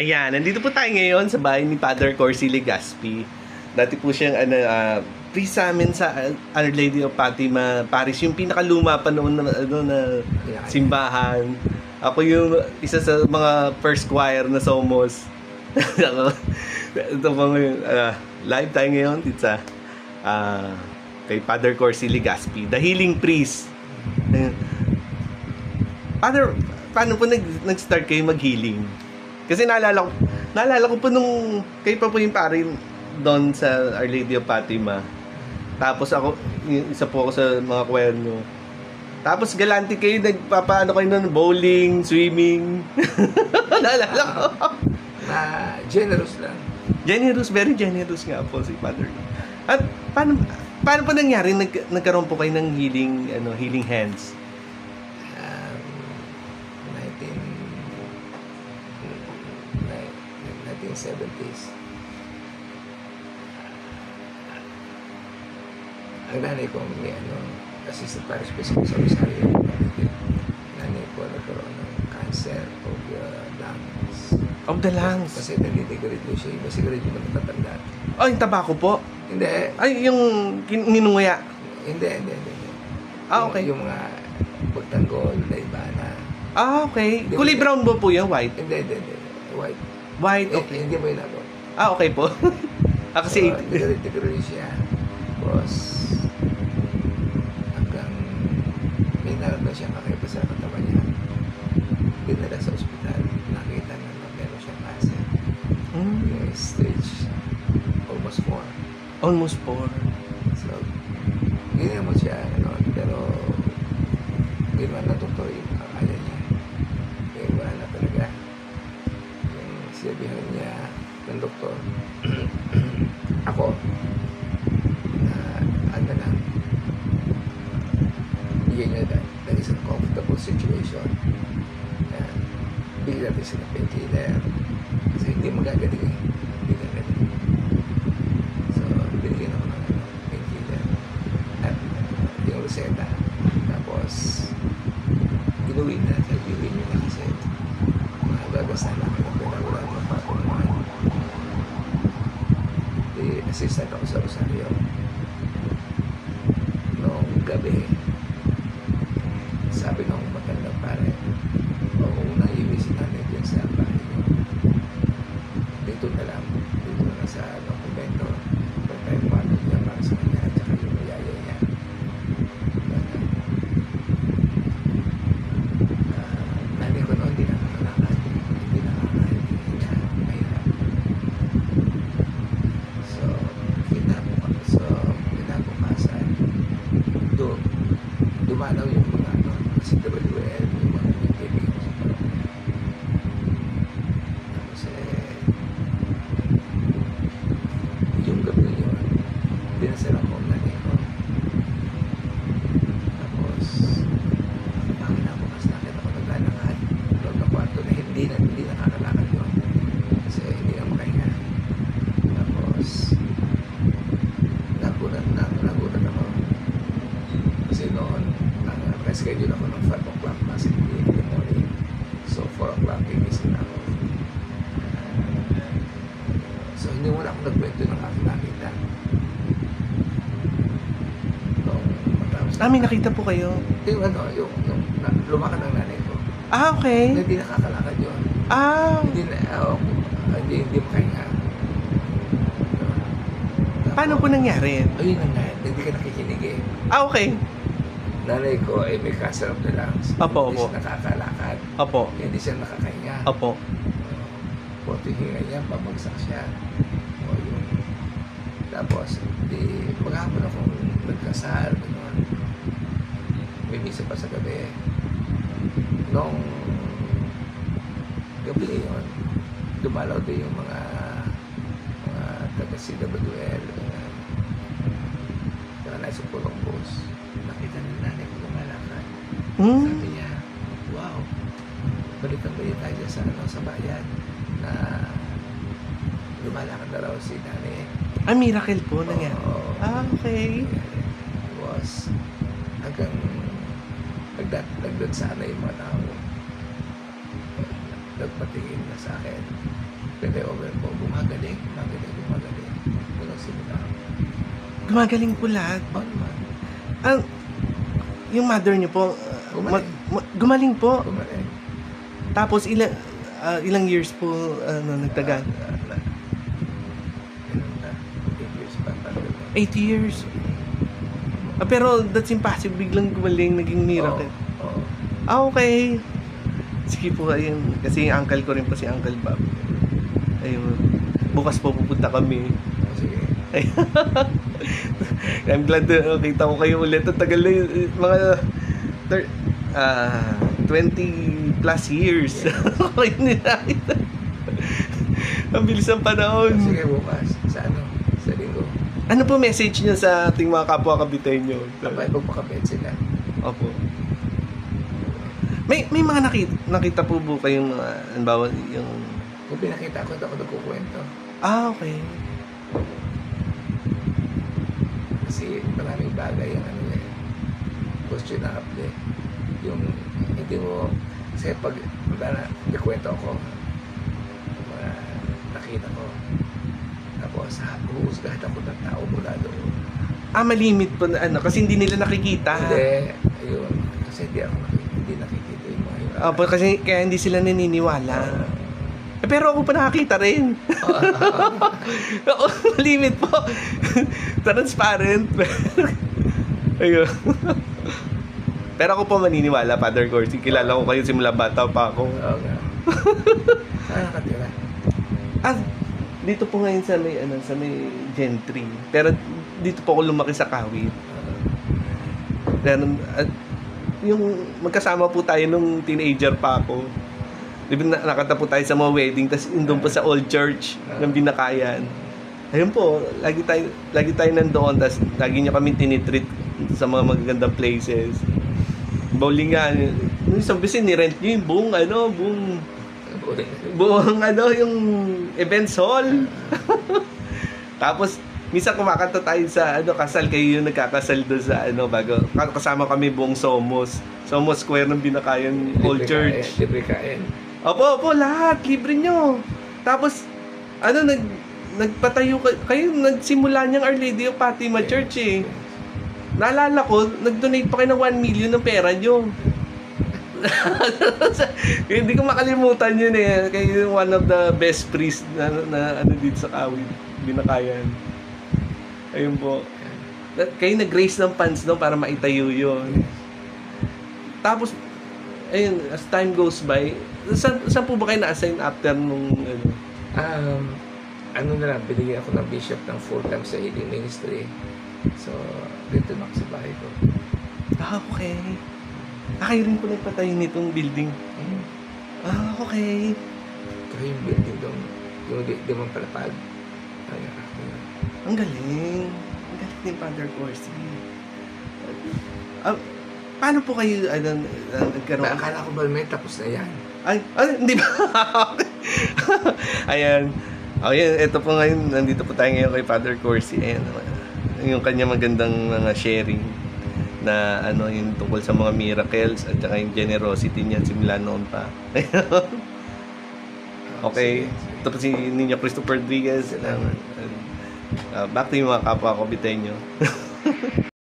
Ayan, nandito po tayo ngayon sa bahay ni Father Corsi Legaspi. Dati po siyang priest sa amin sa Our Lady of Fatima Parish, yung pinakaluma pa noon na simbahan. Ako yung isa sa mga first choir na Somos. Ito po ngayon, live tayo ngayon dito sa kay Father Corsi Legaspi, the healing priest. Father, paano po nag-start kayo mag-healing? Kasi naalala ko po nung kayo pa po yung parin doon sa Our Lady of Fatima. Tapos ako, isa po ako sa mga choir nyo. Tapos galante kayo, nagpapaano kayo nun, bowling, swimming. Naalala ko. Generous lang. Generous, very generous nga po si Father. At paano po nangyari, nagkaroon po kayo ng healing hands? 1970s. Ang nanay ko may assistant parish priest sa Rosario. Nanay ko nagkaroon ng cancer of the lungs. Of the lungs? Kasi nag-integrate mo siya. Iba cigarette yung matatanda. Oh, yung tabako po? Hindi. Ay, yung ninunguya? Hindi. Okay. Yung mga pagtanggol na iba na. Okay. Kulay brown po yan? White? Hindi. White. White, okay. Hindi mo inabot. Okay po. Kasi nag-integrate siya. Tapos hanggang may naramdaman siya kakaiba sa katawan niya. Dinala sa ospital. Nakita na meron siyang cancer. Yung stage almost 4. Almost 4. So, ganyan mo siya, pero ginawa na doktor yung kaya niya. Kaya wala na talaga. Yung sinabihan niya ng doktor, ako, na lang, yun yun, that is a comfortable situation. Bigyan natin sila painkiller. Kasi hindi magagaling eh. Hindi gagaling. So, binigyan ako ng painkiller. At yung reseta. Tapos, inuwi na. Kahit inuwi nyo na kasi magagasan namin ang pera. Wala naman papunguhan. Assistant ako sa Rosario. Noong gabi, sabi nung matandang pare, kung naiwisin namin dyan sa bahay nyo, dito na lang sa dokumento, pagkain mo niya para sa kanya at saka yung mayaya niya. Nanay ko noon, hindi nakakalakad. Hindi niya mahirap. So, kinabukasan, dumalaw yung mga kasi WL, yung mga nagkibig. Tapos yung gabi yun, dinasal ako ang nanay ko. Tapos, nakita ko naglalakad. Loob ng kwarto na hindi nakakalakad yun. Kasi hindi na makahinga. Tapos, nagulat ako. Kasi noon, schedule ako ng 5 o'clock kasi in the morning. So, 4 o'clock gigising ako. So, hindi muna ako nagkwento ng aking nakita. may nakita po kayo? Yung lumakad ng nanay ko. Okay. Hindi nakakalakad yun. Hindi makahinga. Paano po nangyari? Ayun na nga, hindi ka nakikinig eh. Okay. Nanay ko ay may cancer of the lungs. Opo. Hindi siya nakakalakad. Opo. Hindi siya nakakahinga. Opo. Pati hinga niya, pabagsak siya. Tapos, maghapon akong nagkasal. May misa pa sa gabi. Nung gabi yun, dumalaw din yung mga taga-CWL. Nasa Columbus. Nakita ng nanay ko lumalakad. Sabi niya, wow, balikan ba tayo dyan sa bayan na lumalakad na raw si nanay. Miracle po nangyari. Okay. Was hanggang nagdagdag sana yung mga tao. Nagpatingin na sa akin. Pwede over po, bumagaling. Walang simula. Gumagaling po lahat. Oo naman. Ang, yung mother niyo po, Gumaling. gumaling po. Gumaling. Tapos ilang years po nagtagal? 8 years pa. 8 years. Pero that's impossible. Biglang gumaling, naging miracle. Oo. Okay. Sige po, ayun. Kasi yung uncle ko rin po si Uncle Bob. Ayun. Bukas po pupunta kami. Sige. I'm glad na kita ko kayo ulit. Ang tagal na yun. Mga 20 plus years. Kayo nila. Ang bilis ng panahon. Sige, bukas. Sa ano? Sa linggo. Ano po message niyo sa ating mga kapwa kabitenyo? Abay, magpakapit sila. Opo. May mga nakita po po kayong mga, halimbawa, yung... Kung pinakita ko, ako nagkukwento. Okay. Kasi maraming bagay ang ano eh. Questionable. Yung hindi mo... Kasi pag nagkwento ako, nakita ko. Tapos, huhusgahan ako ng tao mula doon. Malimit po na ano, kasi hindi nila nakikita. Hindi. Ayun. Kasi hindi nakikita yung mga yun. Opo, kasi kaya hindi sila naniniwala. Pero ako pa nakakita rin. Oo, malimit po. Transparent. Ayun. Pero ako po maniniwala, Father Corsi. Kilala ko kayo simula bata pa ako. Oo nga. Saan nakatira? Dito po ngayon sa may Gentry. Pero dito po ako lumaki sa Kawit. Pero, yung magkasama po tayo nung teenager pa ako. Di ba nakata po tayo sa mga wedding, tapos doon po sa old church ng Binakayan. Ayun po, lagi tayo nandoon, tapos lagi niya kami tinitreat sa mga magagandang places. Bowling nga, nung isang beses ni-rent niyo yung buong yung events hall. Tapos minsan kumakanta tayo sa kasal, kayo yung nagkakasal doon sa bago kasama kami buong Somos Square ng Binakayan Old Church. Libre kain. Opo, lahat libre nyo. Tapos nagpatayo kayo, nagsimula niyang Our Lady of Fatima Church eh. Naalala ko, nag-donate pa kayo ng 1 million ng pera nyo. Hindi ko makalimutan yun eh. Kayo one of the best priests na dito sa Kawit, Binakayan. Ayun po. Kayo nag-raise ng funds para maitayo yun. Tapos, ayun, as time goes by, saan po ba kayo na-assign after nung na lang, binigyan ako ng bishop ng full-time sa healing ministry. So, dito na ako sa bahay ko. Okay. Kayo rin po nagpatayo nitong building. Okay. Kaya yung building doon, yung di mong palapag. Ang galing. Ang galing ni Father Corsi. Paano po kayo nagkaroon? Akala ko ba may tapos na yan? Ay, hindi ba? Ayan. Ito po ngayon, nandito po tayo ngayon kay Father Corsi. Ayan, yung kanya magandang mga sharing na yung tungkol sa mga miracles at saka yung generosity niya simula noon pa. Okay. Ito po si Niño Christopher Rodriguez. Back to yung mga kapwa ko, Bitenyo.